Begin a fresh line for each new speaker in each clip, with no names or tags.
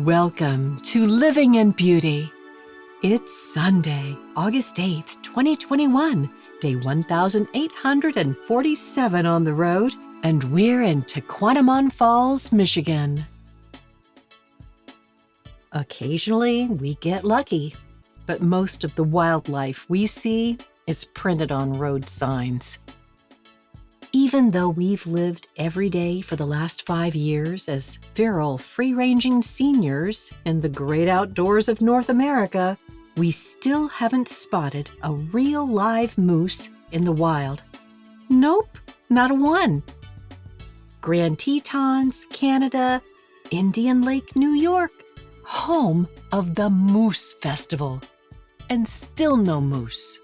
Welcome to Living in Beauty. It's Sunday, August 8th, 2021, day 1847 on the road, and we're in Tequanamon Falls, Michigan. Occasionally, we get lucky, but most of the wildlife we see is printed on road signs. Even though we've lived every day for the last 5 years as feral, free-ranging seniors in the great outdoors of North America, we still haven't spotted a real live moose in the wild. Nope, not a one. Grand Tetons, Canada, Indian Lake, New York, home of the Moose Festival. And still no moose.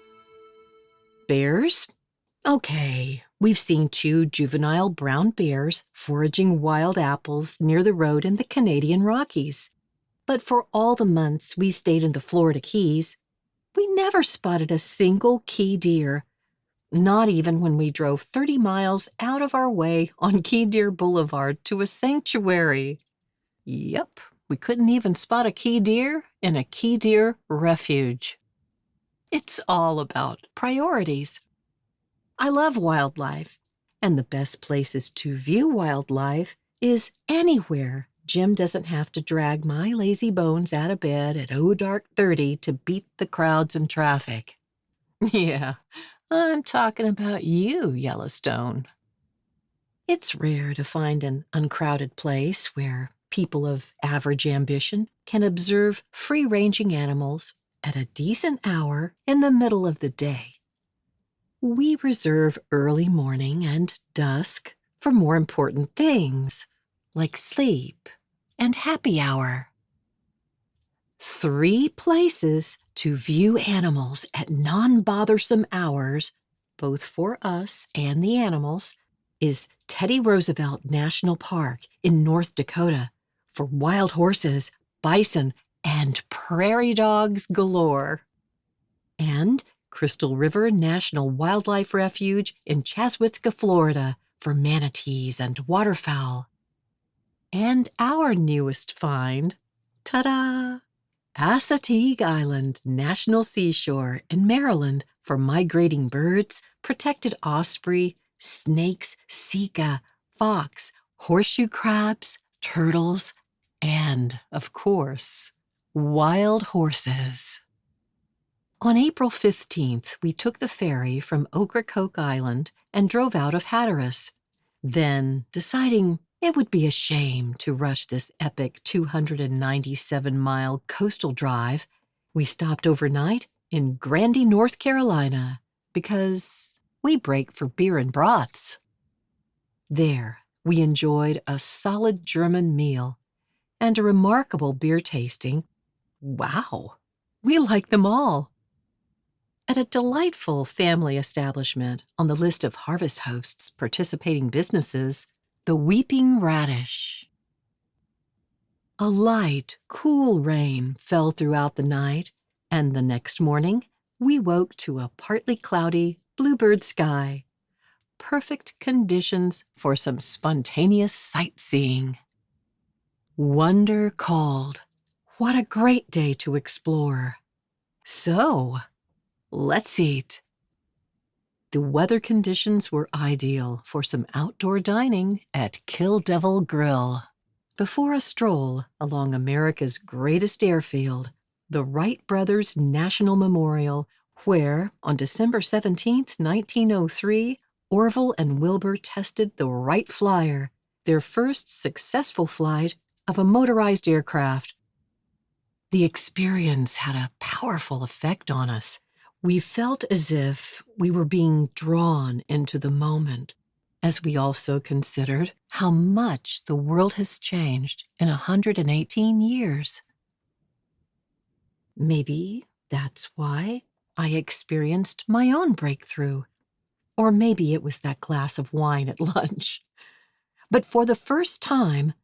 Bears? Okay, we've seen 2 juvenile brown bears foraging wild apples near the road in the Canadian Rockies. But for all the months we stayed in the Florida Keys, we never spotted a single key deer, not even when we drove 30 miles out of our way on Key Deer Boulevard to a sanctuary. Yep, we couldn't even spot a key deer in a key deer refuge. It's all about priorities. I love wildlife, and the best places to view wildlife is anywhere Jim doesn't have to drag my lazy bones out of bed at dark 30 to beat the crowds and traffic. Yeah, I'm talking about you, Yellowstone. It's rare to find an uncrowded place where people of average ambition can observe free-ranging animals at a decent hour in the middle of the day. We reserve early morning and dusk for more important things, like sleep and happy hour. 3 places to view animals at non-bothersome hours, both for us and the animals, is Teddy Roosevelt National Park in North Dakota for wild horses, bison, and prairie dogs galore. And Crystal River National Wildlife Refuge in Chaswitzka, Florida, for manatees and waterfowl. And our newest find, ta-da! Assateague Island National Seashore in Maryland for migrating birds, protected osprey, snakes, sika, fox, horseshoe crabs, turtles, and, of course, wild horses. On April 15th, we took the ferry from Ocracoke Island and drove out of Hatteras. Then, deciding it would be a shame to rush this epic 297-mile coastal drive, we stopped overnight in Grandy, North Carolina, because we break for beer and brats. There, we enjoyed a solid German meal and a remarkable beer tasting. Wow, we like them all. At a delightful family establishment on the list of Harvest Host's participating businesses, the Weeping Radish. A light, cool rain fell throughout the night, and the next morning we woke to a partly cloudy bluebird sky. Perfect conditions for some spontaneous sightseeing. Wonder called. What a great day to explore. So, let's eat. The weather conditions were ideal for some outdoor dining at Kill Devil Grill. Before a stroll along America's greatest airfield, the Wright Brothers National Memorial, where, on December 17, 1903, Orville and Wilbur tested the Wright Flyer, their first successful flight of a motorized aircraft. The experience had a powerful effect on us. We felt as if we were being drawn into the moment, as we also considered how much the world has changed in 118 years. Maybe that's why I experienced my own breakthrough. Or maybe it was that glass of wine at lunch. But for the first time,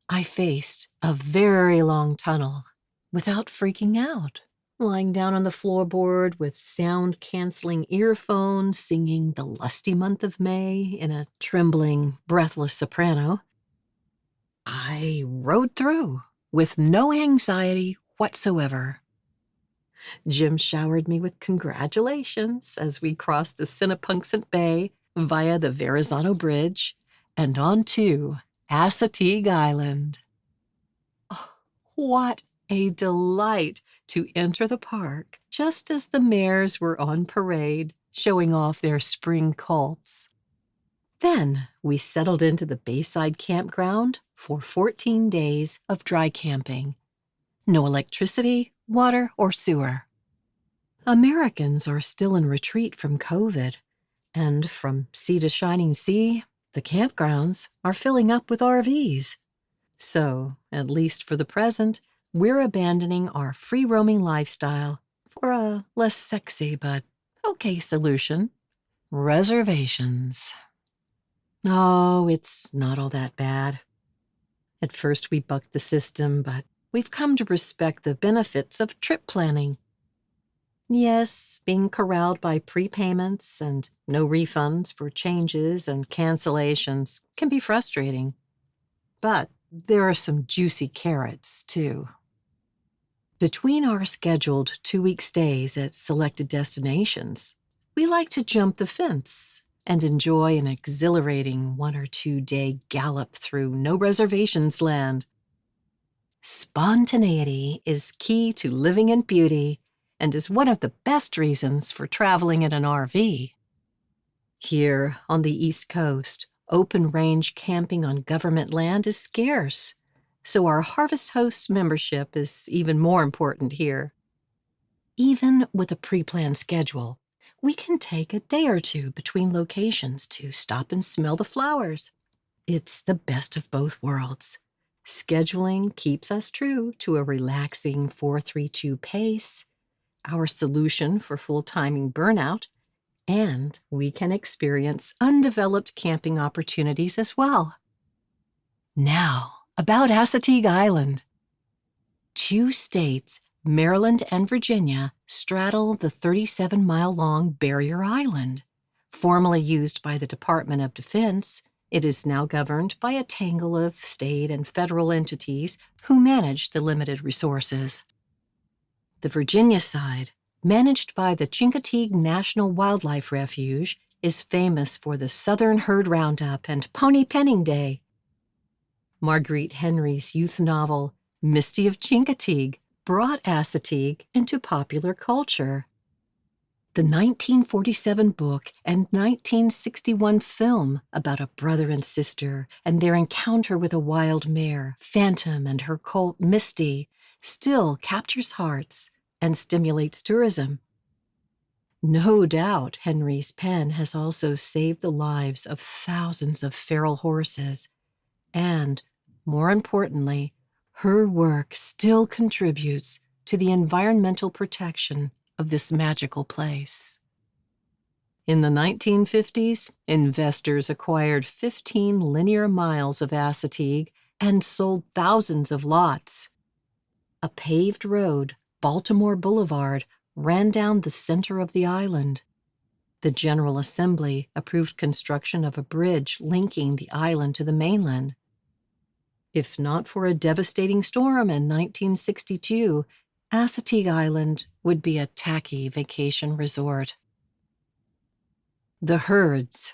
I faced a very long tunnel without freaking out. Lying down on the floorboard with sound-canceling earphones, singing The Lusty Month of May in a trembling, breathless soprano, I rode through with no anxiety whatsoever. Jim showered me with congratulations as we crossed the Sinnapunxet Bay via the Verrazano Bridge and on to Assateague Island. Oh, what a delight to enter the park just as the mares were on parade, showing off their spring colts. Then we settled into the Bayside campground for 14 days of dry camping. No electricity, water, or sewer. Americans are still in retreat from COVID, and from sea to shining sea, the campgrounds are filling up with RVs. So, at least for the present, we're abandoning our free-roaming lifestyle for a less sexy but okay solution: reservations. Oh, it's not all that bad. At first we bucked the system, but we've come to respect the benefits of trip planning. Yes, being corralled by prepayments and no refunds for changes and cancellations can be frustrating. But there are some juicy carrots, too. Between our scheduled 2-week stays at selected destinations, we like to jump the fence and enjoy an exhilarating 1 or 2 day gallop through no reservations land. Spontaneity is key to living in beauty and is one of the best reasons for traveling in an RV. Here on the East Coast, open-range camping on government land is scarce, so our Harvest Hosts membership is even more important here. Even with a pre-planned schedule, we can take a day or two between locations to stop and smell the flowers. It's the best of both worlds. Scheduling keeps us true to a relaxing 4-3-2 pace, our solution for full-timing burnout, and we can experience undeveloped camping opportunities as well. Now, about Assateague Island. 2 states, Maryland and Virginia, straddle the 37-mile-long barrier island. Formerly used by the Department of Defense, it is now governed by a tangle of state and federal entities who manage the limited resources. The Virginia side, managed by the Chincoteague National Wildlife Refuge, is famous for the Southern Herd Roundup and Pony Penning Day. Marguerite Henry's youth novel, Misty of Chincoteague, brought Assateague into popular culture. The 1947 book and 1961 film about a brother and sister and their encounter with a wild mare, Phantom, and her colt, Misty, still captures hearts and stimulates tourism. No doubt Henry's pen has also saved the lives of thousands of feral horses, and, more importantly, her work still contributes to the environmental protection of this magical place. In the 1950s, investors acquired 15 linear miles of Assateague and sold thousands of lots. A paved road, Baltimore Boulevard, ran down the center of the island. The General Assembly approved construction of a bridge linking the island to the mainland. If not for a devastating storm in 1962, Assateague Island would be a tacky vacation resort. The herds.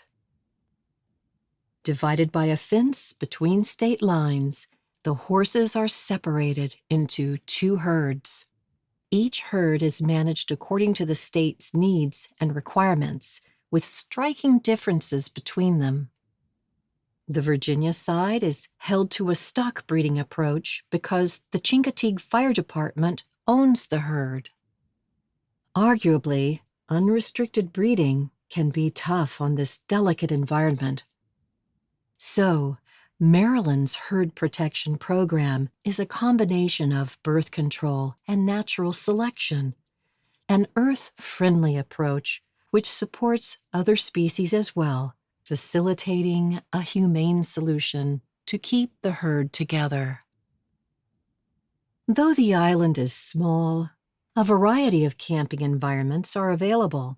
Divided by a fence between state lines, the horses are separated into 2 herds. Each herd is managed according to the state's needs and requirements, with striking differences between them. The Virginia side is held to a stock breeding approach because the Chincoteague Fire Department owns the herd. Arguably, unrestricted breeding can be tough on this delicate environment. So, Maryland's herd protection program is a combination of birth control and natural selection, an earth-friendly approach which supports other species as well, facilitating a humane solution to keep the herd together. Though the island is small, a variety of camping environments are available.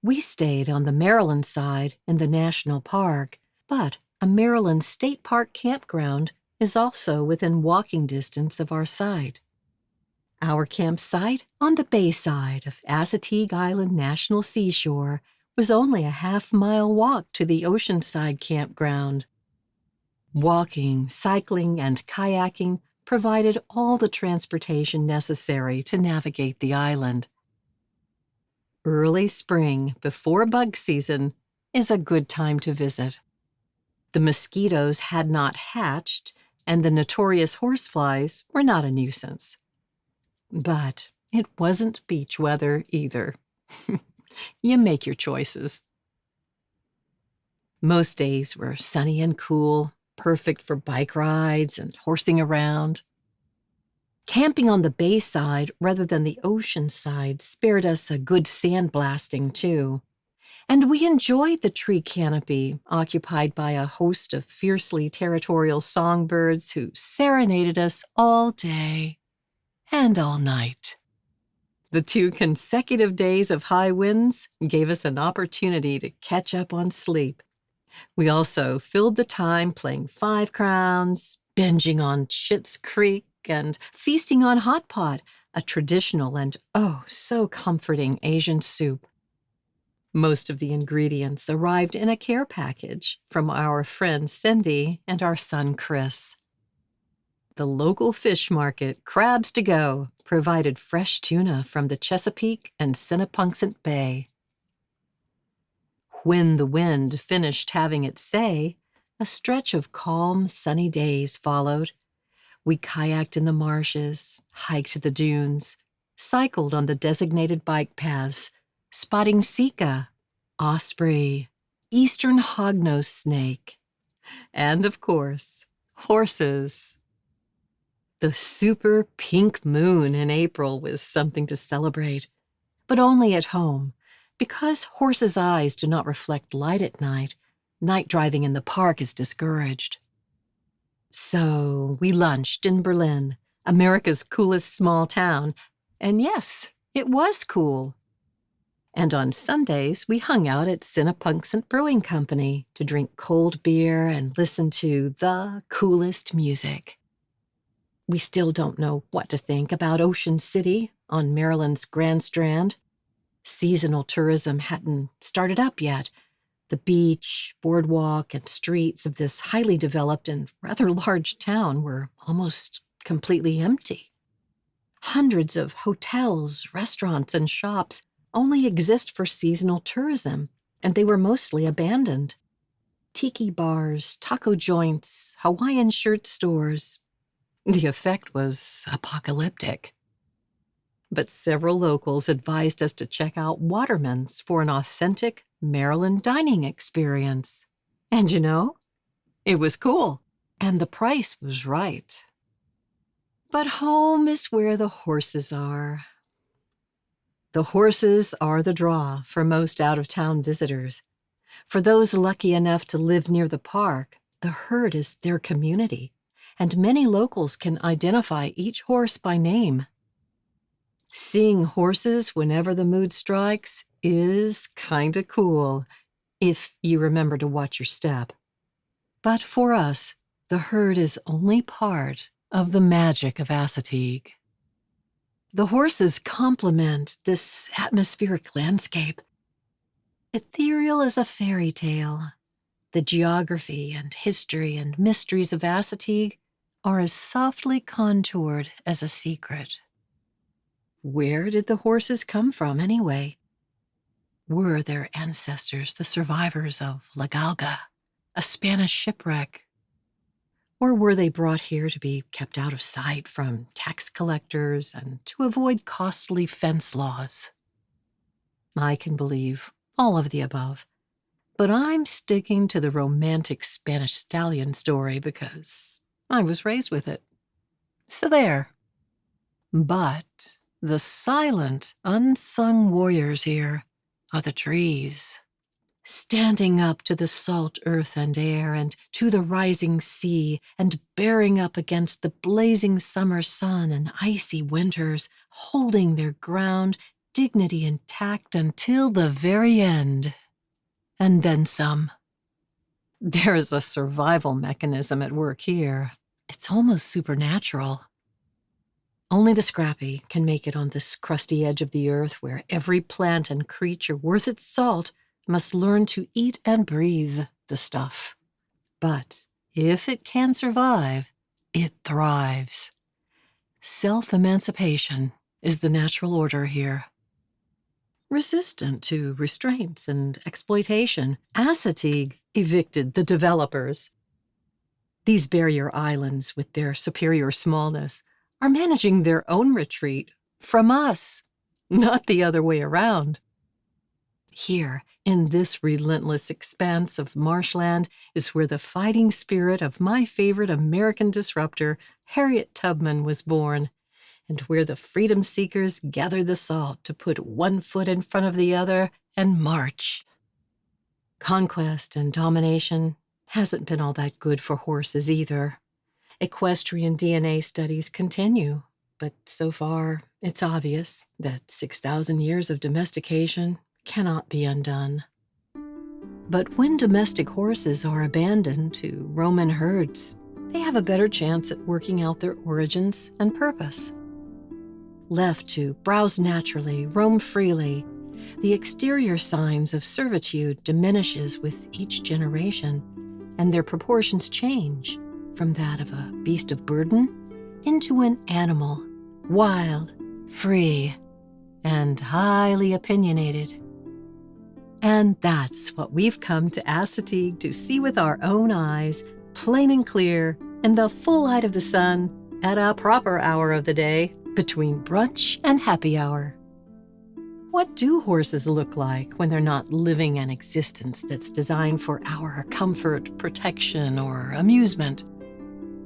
We stayed on the Maryland side in the national park, but a Maryland State Park campground is also within walking distance of our site. Our campsite on the bay side of Assateague Island National Seashore was only a half-mile walk to the oceanside campground. Walking, cycling, and kayaking provided all the transportation necessary to navigate the island. Early spring, before bug season, is a good time to visit. The mosquitoes had not hatched, and the notorious horseflies were not a nuisance. But it wasn't beach weather either. You make your choices. Most days were sunny and cool, perfect for bike rides and horsing around. Camping on the bay side rather than the ocean side spared us a good sandblasting, too. And we enjoyed the tree canopy occupied by a host of fiercely territorial songbirds who serenaded us all day and all night. The 2 consecutive days of high winds gave us an opportunity to catch up on sleep. We also filled the time playing 5 crowns, binging on Schitt's Creek, and feasting on hot pot, a traditional and oh so comforting Asian soup. Most of the ingredients arrived in a care package from our friend Cindy and our son Chris. The local fish market, Crabs to Go, provided fresh tuna from the Chesapeake and Sinnapunxet Bay. When the wind finished having its say, a stretch of calm, sunny days followed. We kayaked in the marshes, hiked the dunes, cycled on the designated bike paths, spotting sika, osprey, eastern hognose snake, and, of course, horses. The super pink moon in April was something to celebrate, but only at home. Because horses' eyes do not reflect light at night, night driving in the park is discouraged. So we lunched in Berlin, America's coolest small town, and yes, it was cool. And on Sundays, we hung out at Sinnapunxet Brewing Company to drink cold beer and listen to the coolest music. We still don't know what to think about Ocean City on Maryland's Grand Strand. Seasonal tourism hadn't started up yet. The beach, boardwalk, and streets of this highly developed and rather large town were almost completely empty. Hundreds of hotels, restaurants, and shops only exist for seasonal tourism, and they were mostly abandoned. Tiki bars, taco joints, Hawaiian shirt stores. The effect was apocalyptic. But several locals advised us to check out Waterman's for an authentic Maryland dining experience. And you know, it was cool, and the price was right. But home is where the horses are. The horses are the draw for most out-of-town visitors. For those lucky enough to live near the park, the herd is their community, and many locals can identify each horse by name. Seeing horses whenever the mood strikes is kinda cool, if you remember to watch your step. But for us, the herd is only part of the magic of Assateague. The horses complement this atmospheric landscape. Ethereal as a fairy tale, the geography and history and mysteries of Assateague are as softly contoured as a secret. Where did the horses come from, anyway? Were their ancestors the survivors of La Galga, a Spanish shipwreck? Or were they brought here to be kept out of sight from tax collectors and to avoid costly fence laws? I can believe all of the above, but I'm sticking to the romantic Spanish stallion story because I was raised with it. So there. But the silent, unsung warriors here are the trees, standing up to the salt earth and air and to the rising sea and bearing up against the blazing summer sun and icy winters, holding their ground, dignity intact until the very end. And then some. There is a survival mechanism at work here. It's almost supernatural. Only the scrappy can make it on this crusty edge of the earth where every plant and creature worth its salt must learn to eat and breathe the stuff. But if it can survive, it thrives. Self-emancipation is the natural order here. Resistant to restraints and exploitation, Assateague evicted the developers. These barrier islands, with their superior smallness, are managing their own retreat from us, not the other way around. Here, in this relentless expanse of marshland, is where the fighting spirit of my favorite American disruptor, Harriet Tubman, was born, and where the freedom seekers gathered the salt to put one foot in front of the other and march. Conquest and domination hasn't been all that good for horses either. Equestrian DNA studies continue, but so far it's obvious that 6,000 years of domestication cannot be undone. But when domestic horses are abandoned to Roman herds, they have a better chance at working out their origins and purpose. Left to browse naturally, roam freely, the exterior signs of servitude diminishes with each generation, and their proportions change from that of a beast of burden into an animal, wild, free, and highly opinionated. And that's what we've come to Assateague to see with our own eyes, plain and clear, in the full light of the sun, at a proper hour of the day, between brunch and happy hour. What do horses look like when they're not living an existence that's designed for our comfort, protection, or amusement?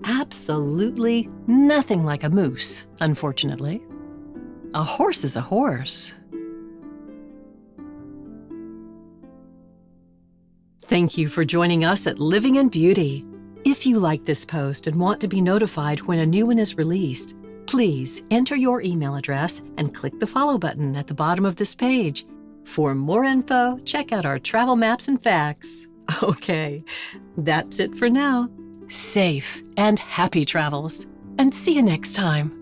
Absolutely nothing like a moose, unfortunately. A horse is a horse. Thank you for joining us at Living in Beauty. If you like this post and want to be notified when a new one is released, please enter your email address and click the follow button at the bottom of this page. For more info, check out our travel maps and facts. Okay, that's it for now. Safe and happy travels, and see you next time.